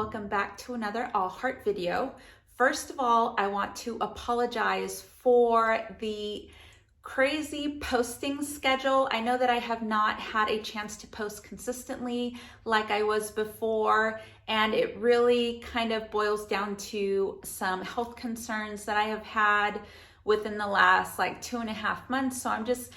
welcome back to another All Heart video. First of all, I want to apologize for the crazy posting schedule. I know that I have not had a chance to post consistently like I was before, and it really kind of boils down to some health concerns that I have had within the last like 2.5 months. So I'm just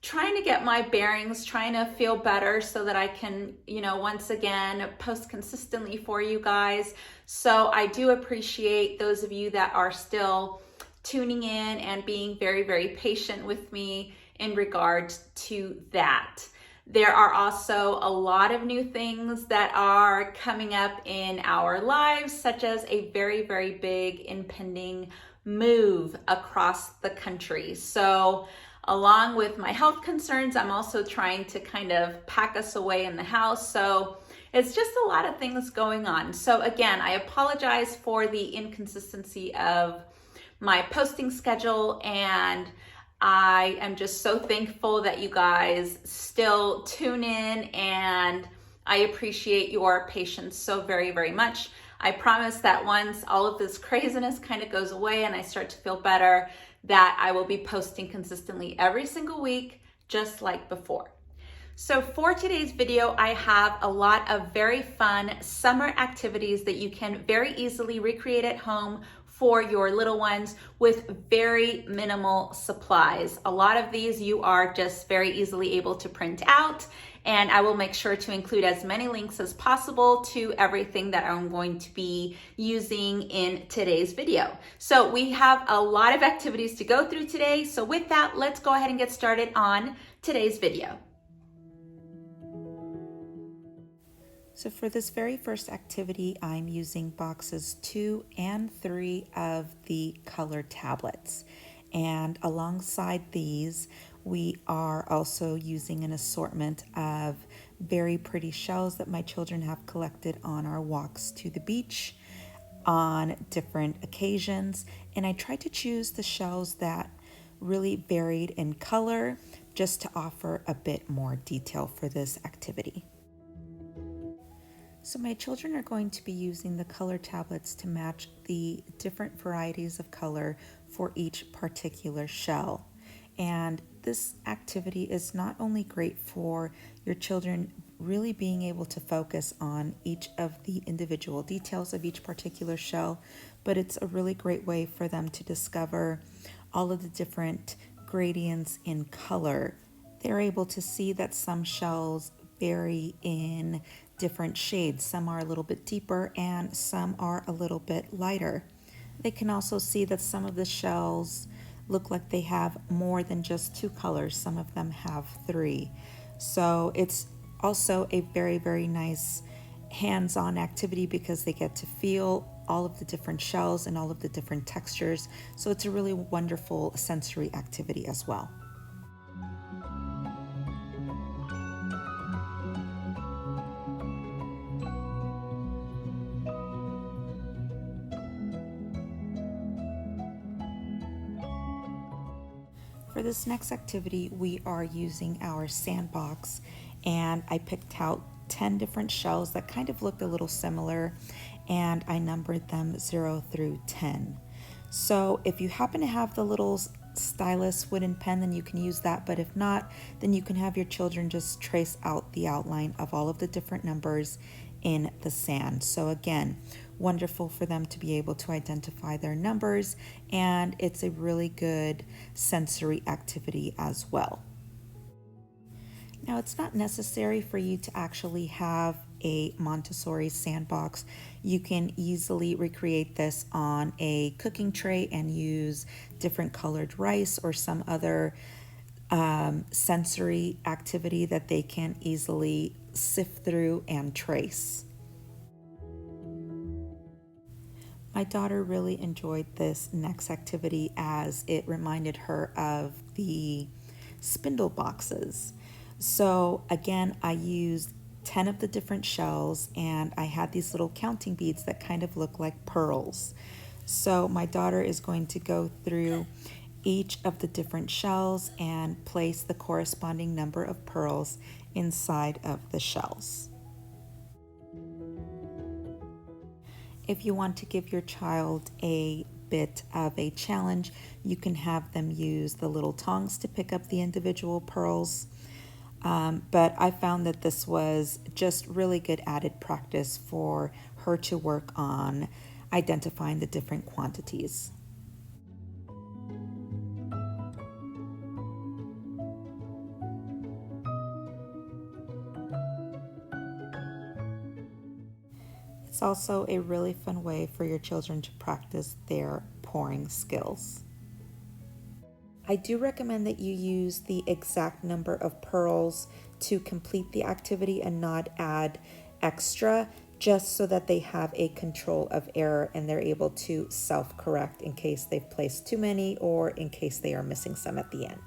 trying to get my bearings, trying to feel better so that I can, once again, post consistently for you guys. So I do appreciate those of you that are still tuning in and being very, very patient with me in regards to that. There are also a lot of new things that are coming up in our lives, such as a very, very big impending move across the country. So along with my health concerns, I'm also trying to kind of pack us away in the house. So it's just a lot of things going on. So again, I apologize for the inconsistency of my posting schedule, and I am just so thankful that you guys still tune in, and I appreciate your patience so very, very much. I promise that once all of this craziness kind of goes away and I start to feel better, that I will be posting consistently every single week, just like before. So for today's video, I have a lot of very fun summer activities that you can very easily recreate at home for your little ones with very minimal supplies. A lot of these you are just very easily able to print out, and I will make sure to include as many links as possible to everything that I'm going to be using in today's video. So we have a lot of activities to go through today. So with that, let's go ahead and get started on today's video. So for this very first activity, I'm using boxes 2 and 3 of the color tablets. And alongside these, we are also using an assortment of very pretty shells that my children have collected on our walks to the beach on different occasions. And I tried to choose the shells that really varied in color just to offer a bit more detail for this activity. So my children are going to be using the color tablets to match the different varieties of color for each particular shell. And this activity is not only great for your children really being able to focus on each of the individual details of each particular shell, but it's a really great way for them to discover all of the different gradients in color. They're able to see that some shells vary in different shades. Some are a little bit deeper and some are a little bit lighter. They can also see that some of the shells look like they have more than just 2 colors. Some of them have 3. So it's also a very, very nice hands-on activity because they get to feel all of the different shells and all of the different textures. So it's a really wonderful sensory activity as well. For this next activity, we are using our Sandbox, and I picked out 10 different shells that kind of looked a little similar, and I numbered them 0 through 10. So if you happen to have the little stylus wooden pen, then you can use that, but if not, then you can have your children just trace out the outline of all of the different numbers in the sand. So again, wonderful for them to be able to identify their numbers, and it's a really good sensory activity as well. Now, it's not necessary for you to actually have a Montessori sandbox. You can easily recreate this on a cooking tray and use different colored rice or some other sensory activity that they can easily sift through and trace. My daughter really enjoyed this next activity as it reminded her of the spindle boxes. So again, I used 10 of the different shells, and I had these little counting beads that kind of look like pearls. So my daughter is going to go through each of the different shells and place the corresponding number of pearls inside of the shells. If you want to give your child a bit of a challenge, you can have them use the little tongs to pick up the individual pearls. But I found that this was just really good added practice for her to work on identifying the different quantities. It's also a really fun way for your children to practice their pouring skills. I do recommend that you use the exact number of pearls to complete the activity and not add extra, just so that they have a control of error and they're able to self-correct in case they've placed too many or in case they are missing some at the end.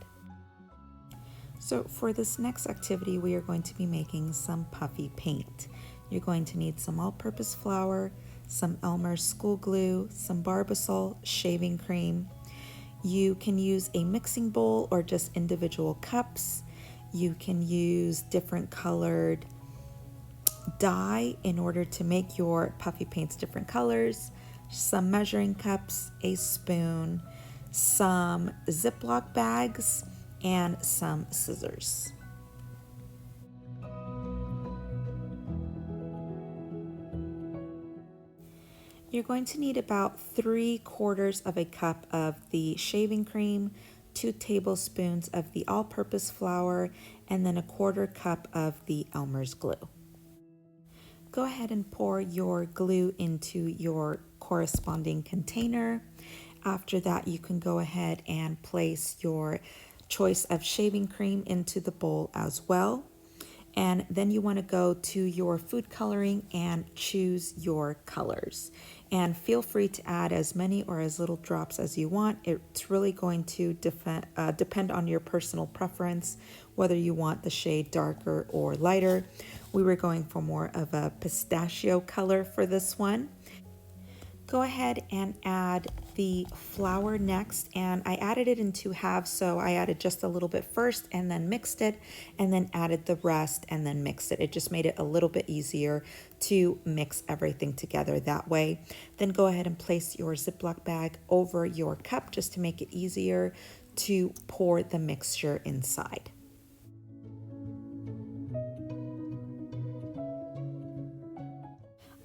So for this next activity, we are going to be making some puffy paint. You're going to need some all-purpose flour, some Elmer school glue, some Barbasol, shaving cream. You can use a mixing bowl or just individual cups. You can use different colored dye in order to make your puffy paints different colors, some measuring cups, a spoon, some Ziploc bags, and some scissors. You're going to need about 3/4 of a cup of the shaving cream, 2 tablespoons of the all-purpose flour, and then 1/4 cup of the Elmer's glue. Go ahead and pour your glue into your corresponding container. After that, you can go ahead and place your choice of shaving cream into the bowl as well. And then you want to go to your food coloring and choose your colors. And feel free to add as many or as little drops as you want. It's really going to depend on your personal preference, whether you want the shade darker or lighter. We were going for more of a pistachio color for this one. Go ahead and add the flour next, and I added it in 2 halves, so I added just a little bit first and then mixed it, and then added the rest and then mixed it. It just made it a little bit easier to mix everything together that way. Then go ahead and place your Ziploc bag over your cup just to make it easier to pour the mixture inside.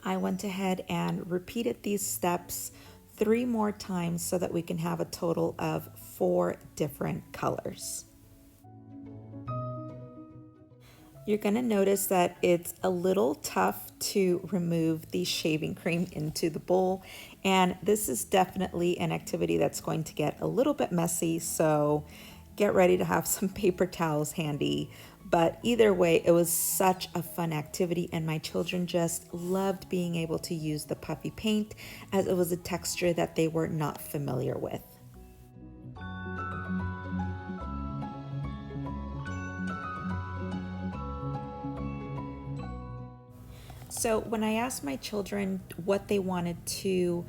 I went ahead and repeated these steps 3 more times so that we can have a total of 4 different colors. You're going to notice that it's a little tough to remove the shaving cream into the bowl, and this is definitely an activity that's going to get a little bit messy, so get ready to have some paper towels handy. But either way, it was such a fun activity, and my children just loved being able to use the puffy paint, as it was a texture that they were not familiar with. So when I asked my children what they wanted to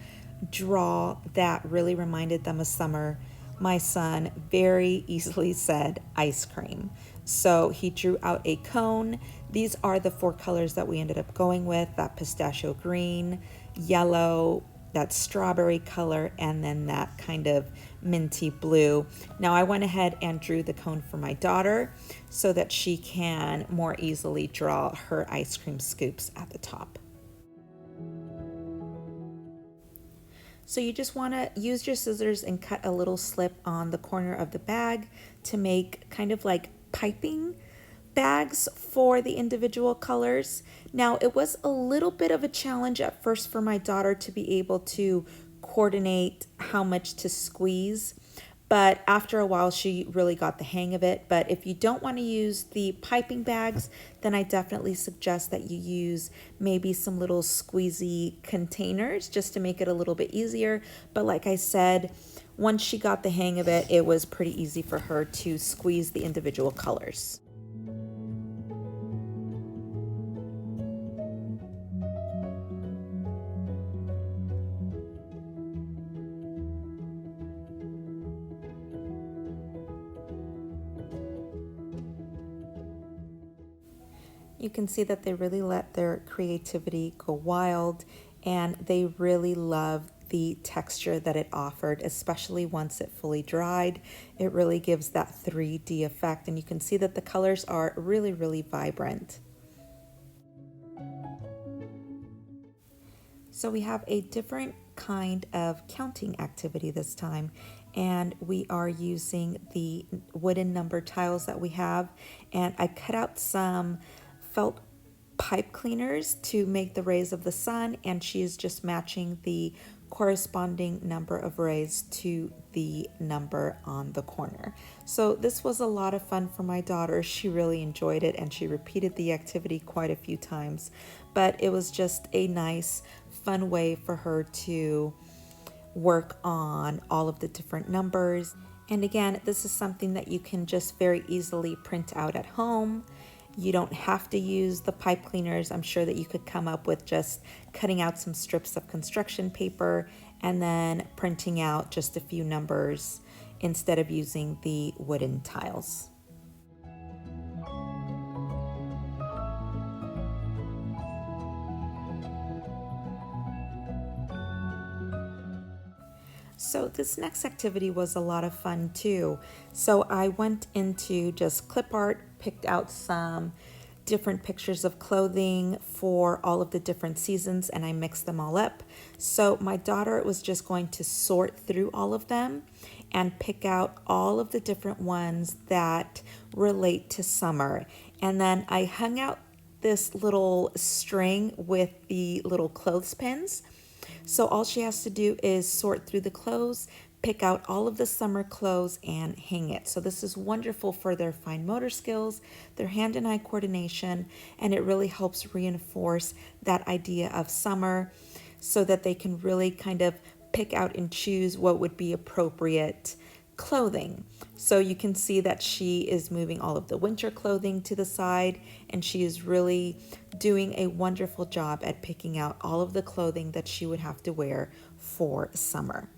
draw that really reminded them of summer, my son very easily said ice cream. So he drew out a cone. These are the 4 colors that we ended up going with: that pistachio green, yellow, that strawberry color, and then that kind of minty blue. Now I went ahead and drew the cone for my daughter so that she can more easily draw her ice cream scoops at the top. So you just want to use your scissors and cut a little slip on the corner of the bag to make kind of like piping bags for the individual colors. Now, it was a little bit of a challenge at first for my daughter to be able to coordinate how much to squeeze, but after a while she really got the hang of it. But if you don't want to use the piping bags, then I definitely suggest that you use maybe some little squeezy containers just to make it a little bit easier. But like I said, once she got the hang of it, it was pretty easy for her to squeeze the individual colors. You can see that they really let their creativity go wild, and they really loved the texture that it offered, especially once it fully dried. It really gives that 3D effect, and you can see that the colors are really, really vibrant. So we have a different kind of counting activity this time, and we are using the wooden number tiles that we have, and I cut out some felt pipe cleaners to make the rays of the sun, and she is just matching the corresponding number of rays to the number on the corner. So this was a lot of fun for my daughter. She really enjoyed it, and she repeated the activity quite a few times, but it was just a nice fun way for her to work on all of the different numbers. And again, this is something that you can just very easily print out at home. You don't have to use the pipe cleaners. I'm sure that you could come up with just cutting out some strips of construction paper and then printing out just a few numbers instead of using the wooden tiles. So this next activity was a lot of fun too. So I went into just clip art, picked out some different pictures of clothing for all of the different seasons, and I mixed them all up. So my daughter was just going to sort through all of them and pick out all of the different ones that relate to summer. And then I hung out this little string with the little clothespins. So all she has to do is sort through the clothes, pick out all of the summer clothes, and hang it. So this is wonderful for their fine motor skills, their hand and eye coordination, and it really helps reinforce that idea of summer so that they can really kind of pick out and choose what would be appropriate clothing. So you can see that she is moving all of the winter clothing to the side, and she is really doing a wonderful job at picking out all of the clothing that she would have to wear for summer.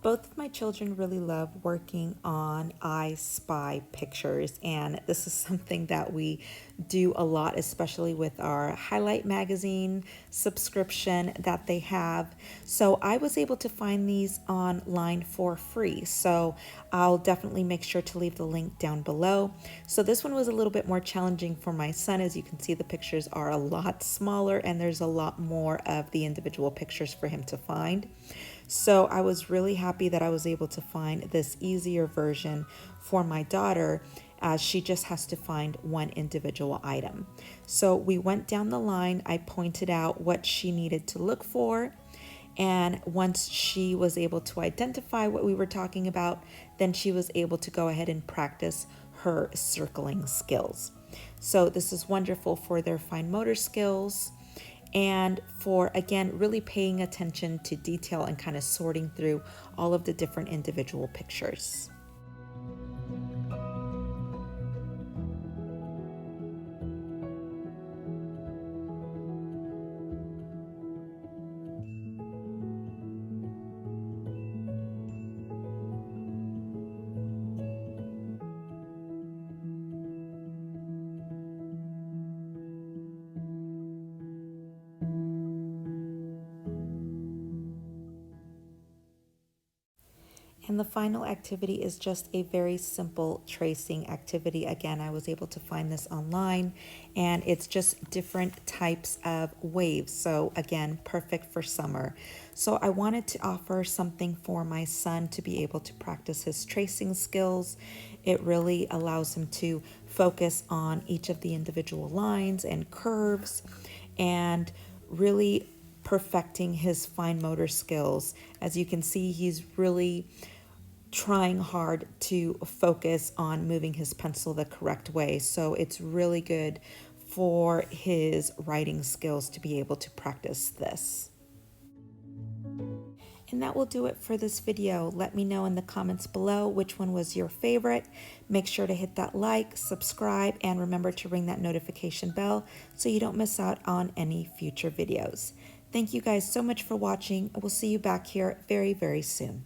Both of my children really love working on I Spy pictures, and this is something that we do a lot, especially with our Highlight magazine subscription that they have. So I was able to find these online for free, so I'll definitely make sure to leave the link down below. So this one was a little bit more challenging for my son. As you can see, the pictures are a lot smaller and there's a lot more of the individual pictures for him to find. So I was really happy that I was able to find this easier version for my daughter, as she just has to find one individual item. So we went down the line. I pointed out what she needed to look for, and once she was able to identify what we were talking about, then she was able to go ahead and practice her circling skills. So this is wonderful for their fine motor skills, and for, again, really paying attention to detail and kind of sorting through all of the different individual pictures. And the final activity is just a very simple tracing activity. Again, I was able to find this online, and it's just different types of waves. So again, perfect for summer. So I wanted to offer something for my son to be able to practice his tracing skills. It really allows him to focus on each of the individual lines and curves, and really perfecting his fine motor skills. As you can see, he's really trying hard to focus on moving his pencil the correct way. So it's really good for his writing skills to be able to practice this. And that will do it for this video. Let me know in the comments below which one was your favorite. Make sure to hit that like, subscribe, and remember to ring that notification bell so you don't miss out on any future videos. Thank you guys so much for watching. We'll see you back here very, very soon.